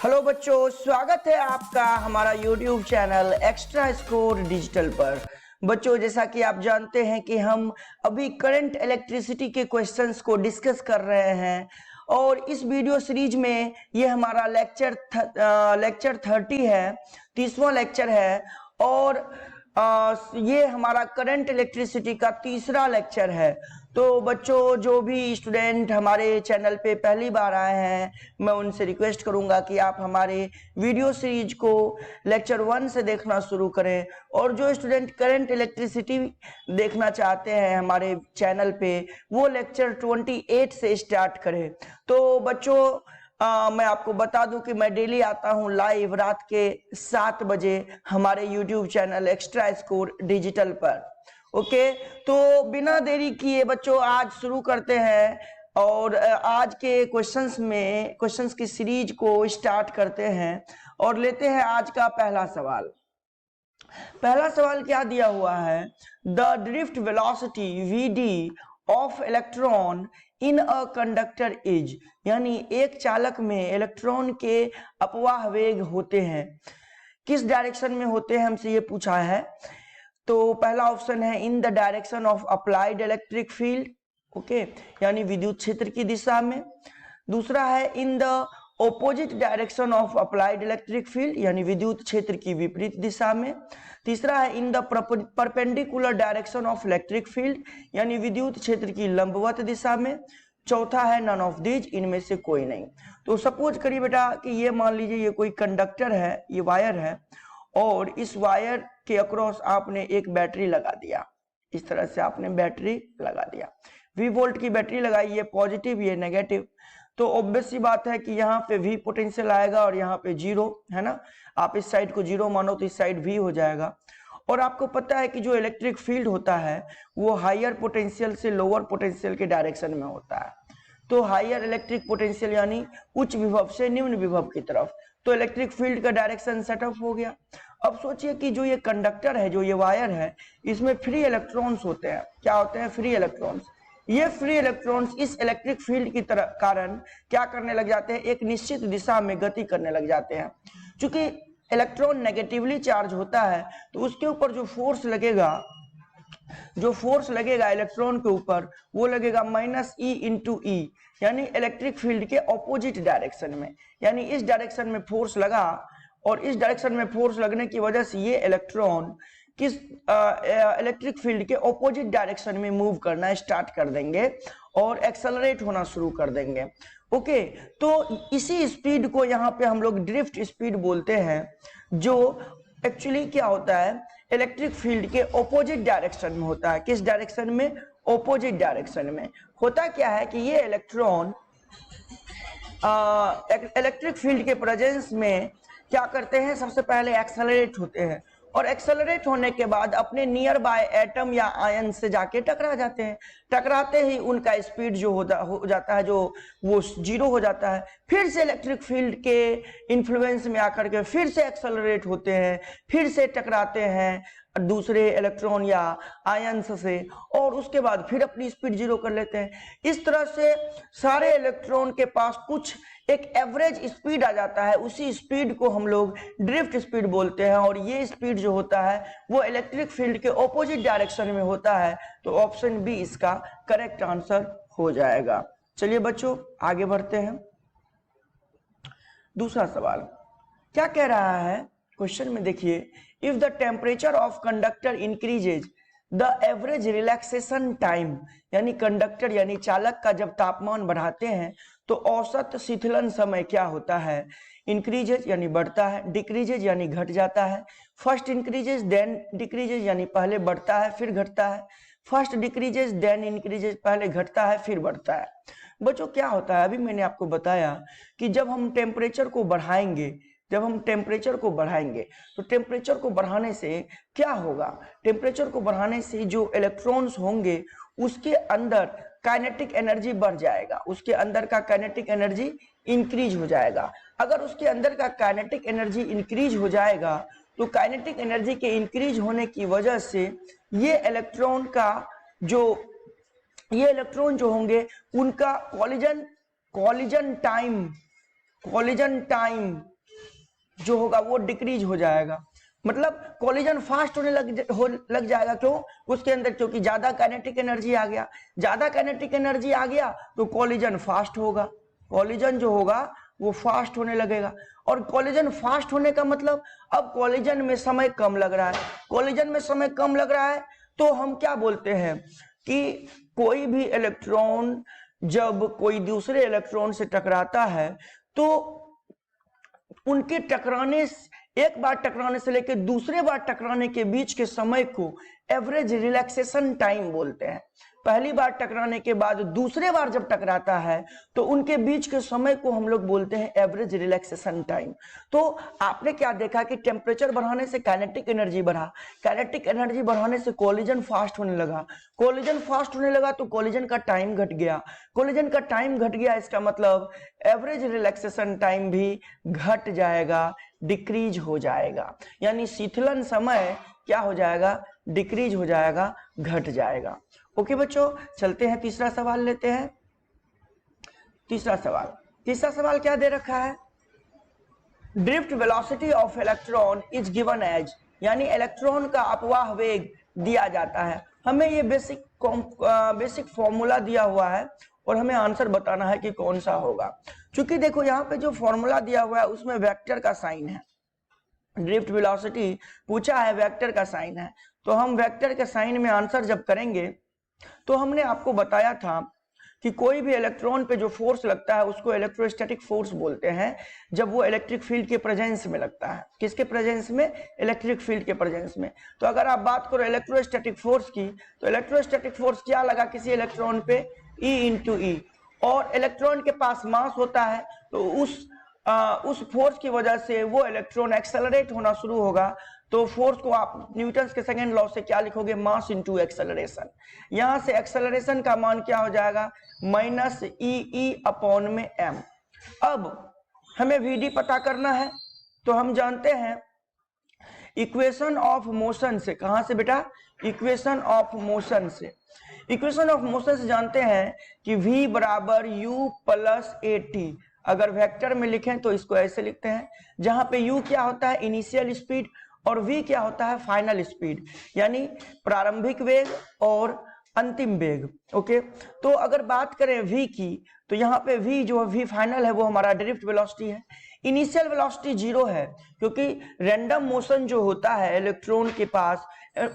Hello बच्चों, स्वागत है आपका हमारा YouTube channel extra score digital पर। बच्चों, जैसा कि आप जानते हैं कि हम अभी करंट इलेक्ट्रिसिटी के क्वेश्चंस को डिस्कस कर रहे हैं और इस वीडियो सीरीज में ये हमारा लेक्चर 30 है, 30वां लेक्चर है और ये हमारा करंट इलेक्ट्रिसिटी का तीसरा लेक्चर है। तो बच्चों, जो भी स्टूडेंट हमारे चैनल पे पहली बार आए हैं, मैं उनसे रिक्वेस्ट करूंगा कि आप हमारे वीडियो सीरीज को लेक्चर 1 से देखना शुरू करें और जो स्टूडेंट करंट इलेक्ट्रिसिटी देखना चाहते हैं हमारे चैनल पे, वो लेक्चर 28 से स्टार्ट करें। तो बच्चों, मैं आपको बता दूं कि मैं डेली आता हूं लाइव रात के 7 बजे हमारे YouTube channel extra score digital पर। ओके, तो बिना देरी किए बच्चों आज शुरू करते हैं और आज के क्वेश्चंस की सीरीज को स्टार्ट करते हैं और लेते हैं आज का पहला सवाल। पहला सवाल क्या दिया हुआ है? The drift velocity VD of electron in a conductor is, यानी एक चालक में इलेक्ट्रॉन के अपवाह वेग होते हैं, किस डायरेक्शन में होते हैं, हमसे ये पूछा है। तो पहला ऑप्शन है in the direction of applied electric field, okay, यानी विद्युत क्षेत्र की दिशा में। दूसरा है in the opposite direction of applied electric field, यानी विद्युत क्षेत्र की विपरीत दिशा में। तीसरा है in the perpendicular direction of electric field, यानी विद्युत क्षेत्र की लंबवत दिशा में। चौथा है नन ऑफ दीज, इनमें से कोई नहीं। तो सपोज करिए बेटा कि ये मान लीजिए ये कोई कंडक्टर है, ये वायर है और इस वायर के अक्रॉस आपने एक बैटरी लगा दिया। इस तरह से आपने बैटरी लगा दिया, V वोल्ट की बैटरी लगाई, ये पॉजिटिव ये नेगेटिव। तो ऑब्वियस सी बात है कि यहाँ पे V पोटेंशियल आएगा और यहाँ पे 0 है ना। आप इस साइड को 0 मानो तो इस साइड V हो जाएगा। और आपको पता है कि जो इलेक्ट्रिक फील्ड होता है वो हायर पोटेंशियल से लोअर पोटेंशियल के डायरेक्शन में होता है। तो हायर इलेक्ट्रिक पोटेंशियल यानी उच्च विभव से निम्न विभव की तरफ, तो इलेक्ट्रिक फील्ड का डायरेक्शन सेटअप हो गया। अब सोचिए कि जो ये कंडक्टर है, जो ये वायर है, इसमें फ्री इलेक्ट्रॉन्स होते हैं। क्या होते हैं? Free electrons. ये फ्री इलेक्ट्रॉन्स इस इलेक्ट्रिक फील्ड की तरह कारण क्या करने लग जाते हैं? एक निश्चित दिशा में गति करने लग जाते हैं। क्योंकि इलेक्ट्रॉन नेगेटिवली चार्ज होता है तो उसके ऊपर जो फोर्स लगेगा इलेक्ट्रॉन के ऊपर, वो लगेगा -E इंटू ई, यानी इलेक्ट्रिक फील्ड के ऑपोजिट डायरेक्शन में। यानी इस डायरेक्शन में फोर्स लगा और इस डायरेक्शन में फोर्स लगने की वजह से ये इलेक्ट्रॉन किस इलेक्ट्रिक फील्ड के ऑपोजिट डायरेक्शन में मूव करना स्टार्ट कर देंगे और एक्सेलरेट होना शुरू कर देंगे। ओके, तो इसी स्पीड को यहाँ पे हम लोग ड्रिफ्ट स्पीड बोलते हैं, जो एक्चुअली क्या होता है? इलेक्ट्रिक फील्ड के ऑपोजिट डायरेक्शन में होता है। किस डायरेक्शन में? ऑपोजिट डायरेक्शन में। होता क्या है कि ये इलेक्ट्रॉन इलेक्ट्रिक फील्ड के प्रेजेंस में क्या करते हैं? सबसे पहले एक्सेलरेट होते हैं और एक्सेलरेट होने के बाद अपने नियर बाय एटम या आयन से जाके टकरा जाते हैं। टकराते ही उनका स्पीड जो हो जाता है, जो वो 0 हो जाता है। फिर से इलेक्ट्रिक फील्ड के इन्फ्लुएंस में आकर के फिर से एक्सेलरेट होते हैं, फिर से टकराते हैं दूसरे इलेक्ट्रॉन या आयंस से और उसके बाद फिर अपनी स्पीड 0 कर लेते हैं। इस तरह से सारे इलेक्ट्रॉन के पास कुछ एक एवरेज स्पीड आ जाता है। उसी स्पीड को हम लोग ड्रिफ्ट स्पीड बोलते हैं और ये स्पीड जो होता है वो इलेक्ट्रिक फील्ड के ऑपोजिट डायरेक्शन में होता है। तो ऑप्शन बी इसका करेक्ट आंसर हो जाएगा। चलिए बच्चों आगे बढ़ते हैं। दूसरा सवाल क्या कह रहा है? क्वेश्चन में देखिए, if the temperature of conductor increases the average relaxation time, यानी कंडक्टर यानी चालक का जब तापमान बढ़ाते हैं तो औसत शिथिलन समय क्या होता है? इंक्रीजेज यानी बढ़ता है, डिक्रीजेज यानी घट जाता है। फर्स्ट इंक्रीजेज देन डिक्रीजेज यानी पहले बढ़ता है फिर घटता है। फर्स्ट डिक्रीजेज देन इंक्रीजेज, पहले घटता है फिर बढ़ता है। बच्चों क्या होता है? अभी मैंने आपको बताया कि जब हम टेम्परेचर को बढ़ाएंगे तो टेम्परेचर को बढ़ाने से क्या होगा? टेम्परेचर को बढ़ाने से जो इलेक्ट्रॉन्स होंगे उसके अंदर काइनेटिक एनर्जी बढ़ जाएगा, उसके अंदर का काइनेटिक एनर्जी इंक्रीज हो जाएगा। अगर उसके अंदर का काइनेटिक एनर्जी इंक्रीज हो जाएगा तो काइनेटिक एनर्जी के इंक्रीज होने की वजह से ये इलेक्ट्रॉन जो होंगे उनका कॉलिजन टाइम जो होगा वो डिक्रीज हो जाएगा, मतलब कोलिजन फास्ट होने लग जाएगा। क्यों? उसके अंदर क्योंकि ज्यादा काइनेटिक एनर्जी आ गया, ज्यादा काइनेटिक एनर्जी आ गया तो कोलिजन फास्ट होगा, कोलिजन जो होगा वो फास्ट होने लगेगा। और कोलिजन फास्ट होने का मतलब अब कोलिजन में समय कम लग रहा है, कोलिजन में समय कम लग रहा है तो हम क्या बोलते हैं कि कोई भी इलेक्ट्रॉन जब कोई दूसरे इलेक्ट्रॉन से टकराता है तो उनके टकराने, एक बार टकराने से लेकर दूसरे बार टकराने के बीच के समय को एवरेज रिलैक्सेशन टाइम बोलते हैं। पहली बार टकराने के बाद दूसरे बार जब टकराता है तो उनके बीच के समय को हम लोग बोलते हैं एवरेज रिलैक्सेशन टाइम। तो आपने क्या देखा कि टेम्परेचर बढ़ाने से काइनेटिक एनर्जी बढ़ा, काइनेटिक एनर्जी बढ़ाने से कोलिजन फास्ट होने लगा, कोलिजन फास्ट होने लगा तो कोलिजन का टाइम घट गया, कोलिजन का टाइम घट गया, इसका मतलब एवरेज रिलैक्सेशन टाइम भी घट जाएगा, डिक्रीज हो जाएगा, यानी शीतलन समय क्या हो जाएगा, डिक्रीज हो जाएगा, घट जाएगा। ओके बच्चों, चलते हैं तीसरा सवाल लेते हैं। तीसरा सवाल क्या दे रखा है, drift velocity of electron is given as, यानी इलेक्ट्रॉन का अपवाह वेग दिया जाता है। हमें ये बेसिक फॉर्मूला दिया हुआ है और हमें आंसर बताना है कि कौन सा होगा। क्योंकि देखो यहाँ पे जो फॉर्मूला दिया हुआ है उसमें वेक्टर का साइन है, ड्रिफ्ट वेलोसिटी पूछा है, वेक्टर का साइन है, तो हम वेक्टर के साइन में आंसर जब करेंगे तो हमने आपको बताया था कि कोई भी इलेक्ट्रॉन पे जो फोर्स लगता है उसको इलेक्ट्रोस्टैटिक फोर्स बोलते हैं, जब वो इलेक्ट्रिक फील्ड के प्रेजेंस में लगता है। किसके प्रेजेंस में? इलेक्ट्रिक फील्ड के प्रेजेंस में। तो अगर आप बात करो इलेक्ट्रोस्टैटिक फोर्स की, तो इलेक्ट्रोस्टैटिक फोर्स क्या लगा किसी इलेक्ट्रॉन पे? E इंटू ई, और इलेक्ट्रॉन के पास मास होता है तो उस फोर्स की वजह से वो इलेक्ट्रॉन एक्सेलरेट होना शुरू होगा। तो फोर्स को आप न्यूटन के सेकेंड लॉ से क्या लिखोगे? Mass into acceleration. यहां से एक्सेलरेशन का मान क्या हो जाएगा? माइनस ई अपॉन में एम। अब हमें वीडी पता करना है तो हम जानते हैं इक्वेशन ऑफ मोशन से, कहां से बेटा? इक्वेशन ऑफ मोशन से। इक्वेशन ऑफ मोशन से जानते हैं कि v बराबर u प्लस ए टी। अगर वेक्टर में लिखें तो इसको ऐसे लिखते हैं, जहां पे u क्या होता है? इनिशियल स्पीड, और v क्या होता है? फाइनल स्पीड, यानी प्रारंभिक वेग और अंतिम वेग। ओके, तो अगर बात करें v की तो यहाँ पे v जो v फाइनल है वो हमारा ड्रिफ्ट वेलोसिटी है। इनिशियल वेलोसिटी 0 है क्योंकि रैंडम मोशन जो होता है इलेक्ट्रॉन के पास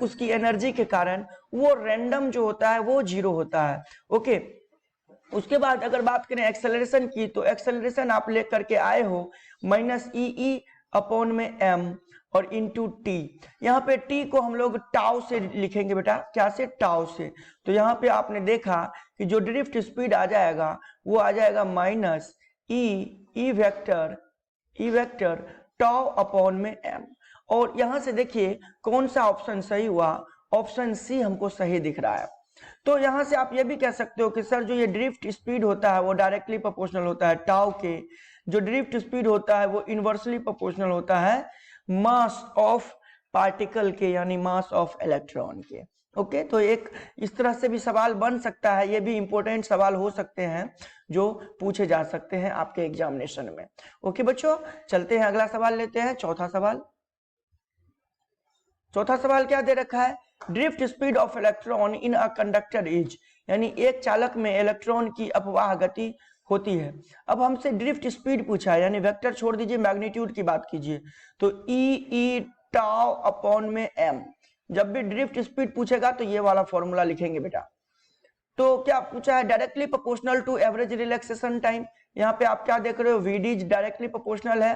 उसकी एनर्जी के कारण वो रैंडम जो होता है वो 0 होता है। ओके, उसके बाद अगर बात करें एक्सेलरेशन की तो एक्सेलरेशन आप ले करके आए हो माइनस ई अपॉन में एम और इंटू टी। यहाँ पे टी को हम लोग टाउ से लिखेंगे बेटा, क्या से? टाउ से। तो यहाँ पे आपने देखा कि जो ड्रिफ्ट स्पीड आ जाएगा वो आ जाएगा minus E vector tau upon में एम। और यहाँ से देखिए कौन सा ऑप्शन सही हुआ, ऑप्शन सी हमको सही दिख रहा है। तो यहां से आप ये भी कह सकते हो कि सर जो ये ड्रिफ्ट स्पीड होता है वो डायरेक्टली प्रोपोर्शनल होता है टाउ के, जो ड्रिफ्ट स्पीड होता है वो इनवर्सली प्रोपोर्शनल होता है मास ऑफ पार्टिकल के, यानी मास ऑफ इलेक्ट्रॉन के। ओके, तो एक इस तरह से भी सवाल बन सकता है, ये भी इंपॉर्टेंट सवाल हो सकते हैं जो पूछे जा सकते हैं आपके एग्जामिनेशन में। ओके बच्चों, चलते हैं अगला सवाल लेते हैं, चौथा सवाल क्या दे रखा है? Drift speed of electron in a conductor is, यानी एक चालक में इलेक्ट्रॉन की अपवाह गति होती है। अब हमसे ड्रिफ्ट स्पीड पूछा है, यानी वेक्टर छोड़ दीजिए, मैग्नीट्यूड की बात कीजिए, तो ई टाउ अपॉन में एम। जब भी ड्रिफ्ट स्पीड पूछेगा तो ये वाला फॉर्मूला लिखेंगे बेटा। तो क्या पूछा है? Directly proportional to average relaxation time. यहाँ पे आप क्या देख रहे हो? वीडी डायरेक्टली प्रोपोर्शनल है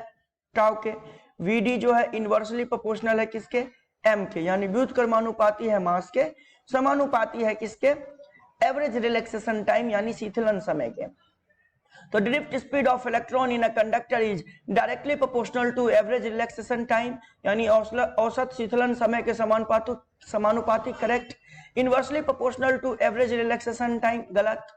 टाउ के, वीडी जो है इनवर्सली प्रोपोर्शनल है किसके? एम के, यानी व्युत्क्रमानुपाती है मास के, समानुपाती है किसके? एवरेज रिलैक्सेशन टाइम यानी शीतलन समय के। तो drift speed of electron in a conductor is directly proportional to average relaxation time, यानी औसत शीतलन समय के समानुपाती, correct. Inversely proportional to average relaxation time, गलत,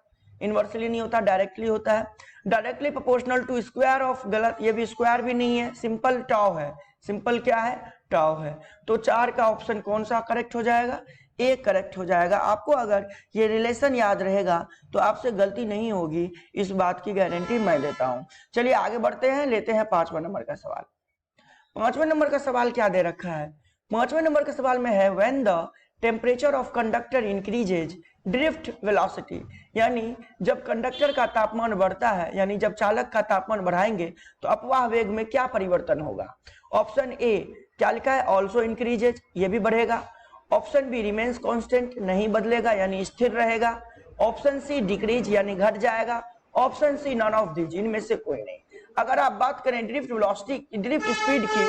इनवर्सली नहीं होता, डायरेक्टली होता है। Directly proportional to square of, गलत, ये भी स्क्वायर भी नहीं है, सिंपल टाउ है, सिंपल क्या है? टाउ है। तो 4 का ऑप्शन कौन सा करेक्ट हो जाएगा? ए करेक्ट हो जाएगा। आपको अगर ये रिलेशन याद रहेगा तो आपसे गलती नहीं होगी, इस बात की गारंटी मैं देता हूं। चलिए आगे बढ़ते हैं, लेते हैं 5वां नंबर का सवाल। 5वें नंबर का सवाल क्या दे रखा है? 5वें नंबर के सवाल में है when the temperature of conductor increases drift velocity, यानी जब कंडक्टर का तापमान बढ़ता है, यानी जब चालक का तापमान बढ़ाएंगे तो अपवाह वेग में क्या परिवर्तन होगा? ऑप्शन ए क्या लिखा है, ऑल्सो इंक्रीजेज, ये भी बढ़ेगा। ऑप्शन बी रिमेन्स कांस्टेंट, नहीं बदलेगा यानी स्थिर रहेगा। ऑप्शन सी डिक्रीज यानी घट जाएगा। Option C none of these, इनमें से कोई नहीं। अगर आप बात करें ड्रिफ्ट वेलोसिटी, ड्रिफ्ट स्पीड की,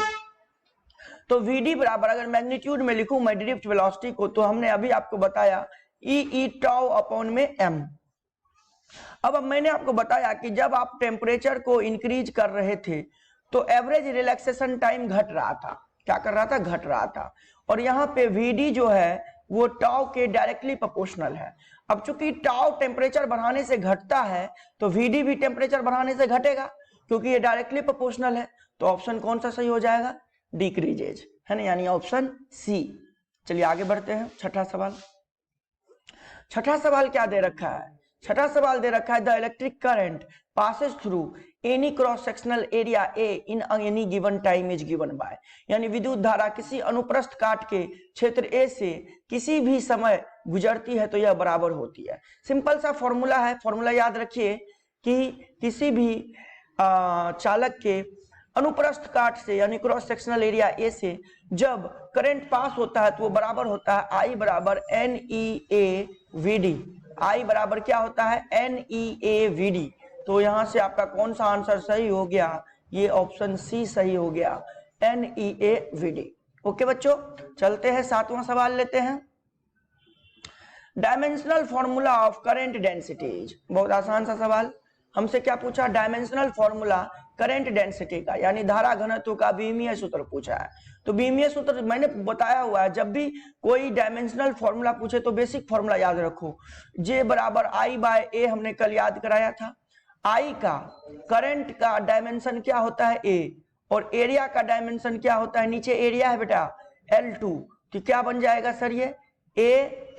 तो vd बराबर, अगर मैग्नीट्यूड में लिखूं मैं ड्रिफ्ट वेलोसिटी को, तो हमने अभी आपको बताया ई टाउ अपॉन में m। अब मैंने आपको बताया कि जब आप टेम्परेचर को इंक्रीज कर रहे थे तो एवरेज रिलैक्सेशन टाइम घट रहा था। क्या कर रहा था? घट रहा था। और यहाँ पे vd जो है वो टाउ के डायरेक्टली प्रोपोर्शनल है। अब चूंकि टाउ टेम्परेचर बढ़ाने से घटता है तो vd भी टेम्परेचर बढ़ाने से घटेगा, क्योंकि ये डायरेक्टली प्रोपोर्शनल है। तो ऑप्शन कौन सा सही हो जाएगा? डिक्रीजेज, है ना, यानी ऑप्शन सी। चलिए आगे बढ़ते हैं। छठा सवाल, छठा सवाल क्या दे रखा है? छठा सवाल दे रखा है the electric current passes through any cross sectional area A in any given time is given by, यानी विद्युत धारा किसी अनुप्रस्थ काट के क्षेत्र ए से किसी भी समय गुजरती है तो यह बराबर होती है। सिंपल सा फॉर्मूला है, फॉर्मूला याद रखिए कि किसी भी चालक के अनुप्रस्थ काट से यानी क्रॉस सेक्शनल एरिया ए से जब करंट पास होता है तो वो बराबर होता है आई बराबर N E A V D. I बराबर क्या होता है? N E A V D. तो यहां से आपका कौन सा आंसर सही हो गया? ये ऑप्शन सी सही हो गया, N E A V D. Okay बच्चों, चलते हैं 7वां सवाल लेते हैं। Dimensional formula of current densities, बहुत आसान सा सवाल। हमसे क्या पूछा? डायमेंशनल फॉर्मूला करंट डेंसिटी का, यानी धारा घनत्व का बीमीय सूत्र पूछा है। तो बीमीय सूत्र मैंने बताया हुआ है, जब भी कोई डायमेंशनल फॉर्मूला पूछे तो बेसिक फॉर्मूला याद रखो। जे बराबर आई बाय ए हमने कल याद कराया था। आई का करंट का डायमेंशन क्या होता है? ए। और एरिया का डायमेंशन क्या होता है? नीचे एरिया है बेटा L2, तो क्या बन जाएगा सर? ये ए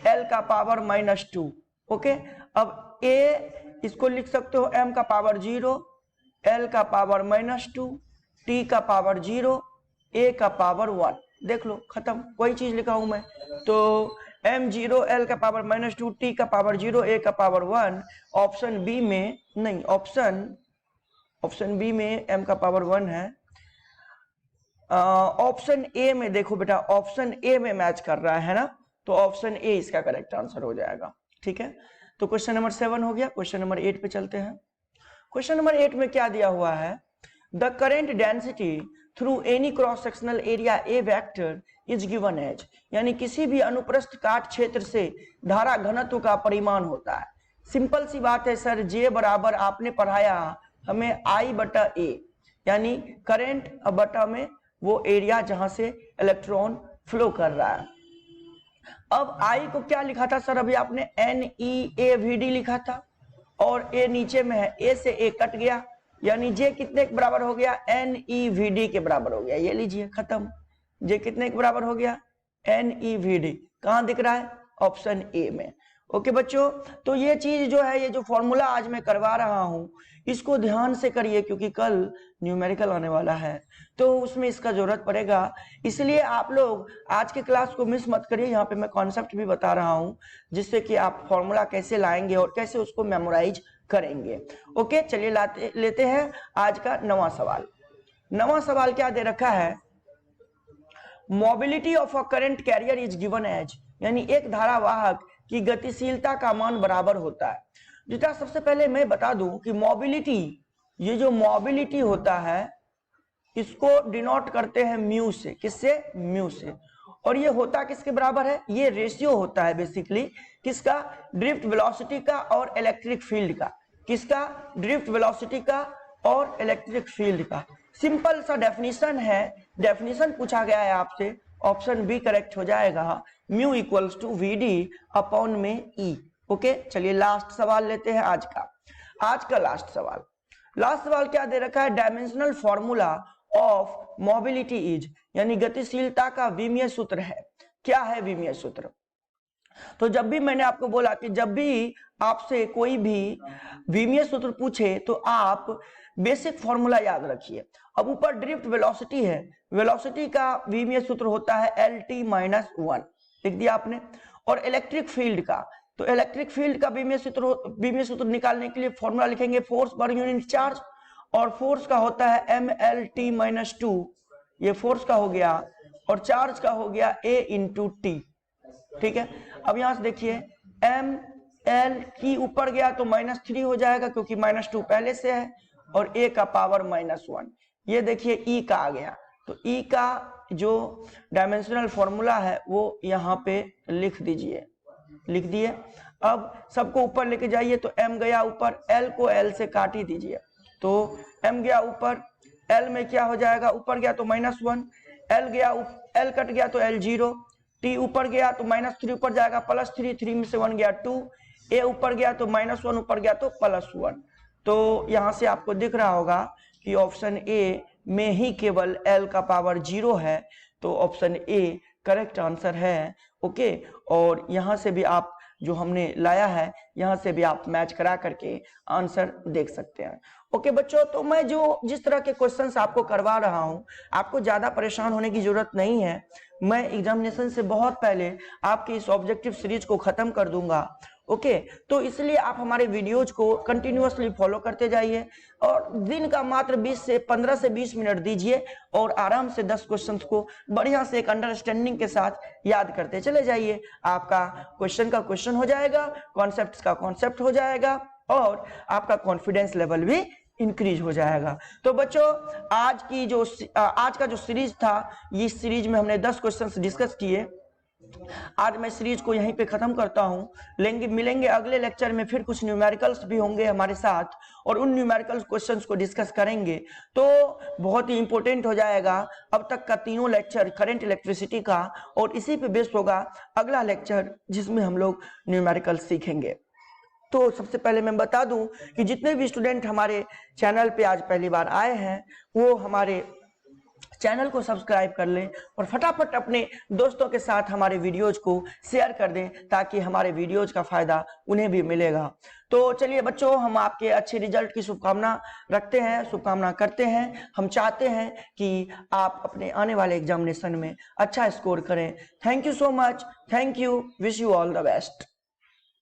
एल का पावर -2। ओके, अब ए इसको लिख सकते हो m का पावर 0, L का पावर -2, T का पावर 0, A का पावर 1। देख लो, खत्म। कोई चीज लिखा हूं मैं तो m0, L का पावर -2, T का पावर 0, A का पावर 1। ऑप्शन बी में नहीं, ऑप्शन बी में m का पावर 1 है। ऑप्शन ए में देखो बेटा, ऑप्शन ए में मैच कर रहा है ना, तो ऑप्शन ए इसका करेक्ट आंसर हो जाएगा। ठीक है, तो क्वेश्चन नंबर 7 हो गया। क्वेश्चन नंबर 8 पे चलते हैं। क्वेश्चन नंबर 8 में क्या दिया हुआ है? The current density through any cross sectional area A vector is given as, यानी किसी भी अनुप्रस्थ काट क्षेत्र से धारा घनत्व का परिमाण होता है। सिंपल सी बात है सर, जे बराबर आपने पढ़ाया हमें आई बटा ए, यानी करेंट बटा में वो एरिया जहां से इलेक्ट्रॉन फ्लो कर रहा है। अब आई को क्या लिखा था सर? अभी आपने N E A V D लिखा था, और ए नीचे में है, ए से ए कट गया, यानी जे कितने के बराबर हो गया? एन ई वी डी के बराबर हो गया। ये लीजिए, खत्म। जे कितने के बराबर हो गया? N E V D. कहां दिख रहा है? ऑप्शन ए में। ओके बच्चों, तो ये चीज जो है, ये जो फॉर्मूला आज मैं करवा रहा हूं, इसको ध्यान से करिए, क्योंकि कल न्यूमेरिकल आने वाला है तो उसमें इसका जरूरत पड़ेगा। इसलिए आप लोग आज के क्लास को मिस मत करिए। यहाँ पे मैं कॉन्सेप्ट भी बता रहा हूं, जिससे कि आप फॉर्मूला कैसे लाएंगे और कैसे उसको मेमोराइज करेंगे। ओके, चलिए लेते हैं आज का 9वां सवाल। 9वां सवाल क्या दे रखा है? Mobility of a current carrier is given as, यानी एक धारावाहक की गतिशीलता का मान बराबर होता है। बेटा सबसे पहले मैं बता दूं कि मोबिलिटी, ये जो मोबिलिटी होता है इसको डिनोट करते हैं म्यू से। किससे? म्यू से। और ये होता किसके बराबर है? ये रेशियो होता है बेसिकली किसका? ड्रिफ्ट वेलोसिटी का और इलेक्ट्रिक फील्ड का। किसका? ड्रिफ्ट वेलोसिटी का और इलेक्ट्रिक फील्ड का। सिंपल सा डेफिनेशन है, डेफिनेशन पूछा गया है आपसे, ऑप्शन बी करेक्ट हो जाएगा, mu equals to V D upon में ई। ओके, चलिए लास्ट सवाल लेते हैं आज का लास्ट सवाल। लास्ट सवाल क्या दे रखा है? Dimensional formula of mobility is, यानी गतिशीलता का विमीय सूत्र है। क्या है विमीय सूत्र? तो जब भी मैंने आपको बोला कि जब भी आपसे कोई भी विमीय सूत्र पूछे तो आप बेसिक फॉर्मूला याद रखिए। अब ऊपर ड्रिफ्ट वेलोसिटी है, वेलोसिटी का विमीय सूत्र होता है LT-1, लिख दिया आपने। और इलेक्ट्रिक फील्ड का, तो इलेक्ट्रिक फील्ड का विमीय सूत्र निकालने के लिए फॉर्मूला लिखेंगे फोर्स पर यूनिट चार्ज, और फोर्स का होता है MLT-2, ये फोर्स का हो गया, और चार्ज का हो गया A × T। ठीक है, अब यहां से देखिए ML की ऊपर गया तो -3 हो जाएगा क्योंकि -2 पहले से है, और A का पावर -1। ये देखिए E का आ गया, तो E का जो डायमेंशनल फॉर्मूला है वो यहाँ पे लिख दीजिए, लिख दिए। अब सबको ऊपर लेके जाइए, तो M गया ऊपर, L को L से काट ही दीजिए, तो M गया ऊपर, L में क्या हो जाएगा, ऊपर गया तो -1, L गया, L कट गया तो L0, T ऊपर गया तो -3 ऊपर जाएगा +3, 3 में से 1 गया 2, A ऊपर गया तो -1 ऊपर गया तो +1। तो यहां से आपको दिख रहा होगा कि ऑप्शन ए में ही केवल L का पावर 0 है, तो ऑप्शन ए करेक्ट आंसर है। ओके, और यहां से भी आप जो हमने लाया है यहां से भी आप मैच करा करके आंसर देख सकते हैं। ओके बच्चों, तो मैं जो जिस तरह के क्वेश्चंस आपको करवा रहा हूं, आपको ज्यादा परेशान होने की जरूरत नहीं है। मैं एग्जामिनेशन से बहुत पहले आपकी इस ऑब्जेक्टिव सीरीज को खत्म कर दूंगा। ओके, तो इसलिए आप हमारे वीडियोज को कंटिन्यूअसली फॉलो करते जाइए, और दिन का मात्र 15 से 20 मिनट दीजिए, और आराम से 10 क्वेश्चंस को बढ़िया से एक अंडरस्टैंडिंग के साथ याद करते चले जाइए। आपका क्वेश्चन का क्वेश्चन हो जाएगा, कॉन्सेप्ट का कॉन्सेप्ट हो जाएगा, और आपका कॉन्फिडेंस लेवल भी इंक्रीज हो जाएगा। तो बच्चों, आज का जो सीरीज था, इस सीरीज में हमने 10 क्वेश्चंस डिस्कस किए। आज मैं सीरीज को यहीं पे खत्म करता हूं। मिलेंगे अगले लेक्चर में, फिर कुछ न्यूमेरिकल्स भी होंगे हमारे साथ, और उन न्यूमेरिकल्स क्वेश्चंस को डिस्कस करेंगे, तो बहुत ही इंपॉर्टेंट हो जाएगा अब तक का तीनों लेक्चर करंट इलेक्ट्रिसिटी का, और इसी पे बेस्ड होगा अगला लेक्चर जिसमें हम लोग न्यूमेरिकल सीखेंगे। तो सबसे पहले मैं बता दूं कि जितने भी स्टूडेंट हमारे चैनल पे आज पहली बार आए हैं, वो हमारे चैनल को सब्सक्राइब कर लें, और फटाफट अपने दोस्तों के साथ हमारे वीडियोज को शेयर कर दें, ताकि हमारे वीडियोज का फायदा उन्हें भी मिलेगा। तो चलिए बच्चों, हम आपके अच्छे रिजल्ट की शुभकामना रखते हैं, शुभकामना करते हैं। हम चाहते हैं कि आप अपने आने वाले एग्जामिनेशन में अच्छा स्कोर करें। Thank you so much, thank you, wish you all the best.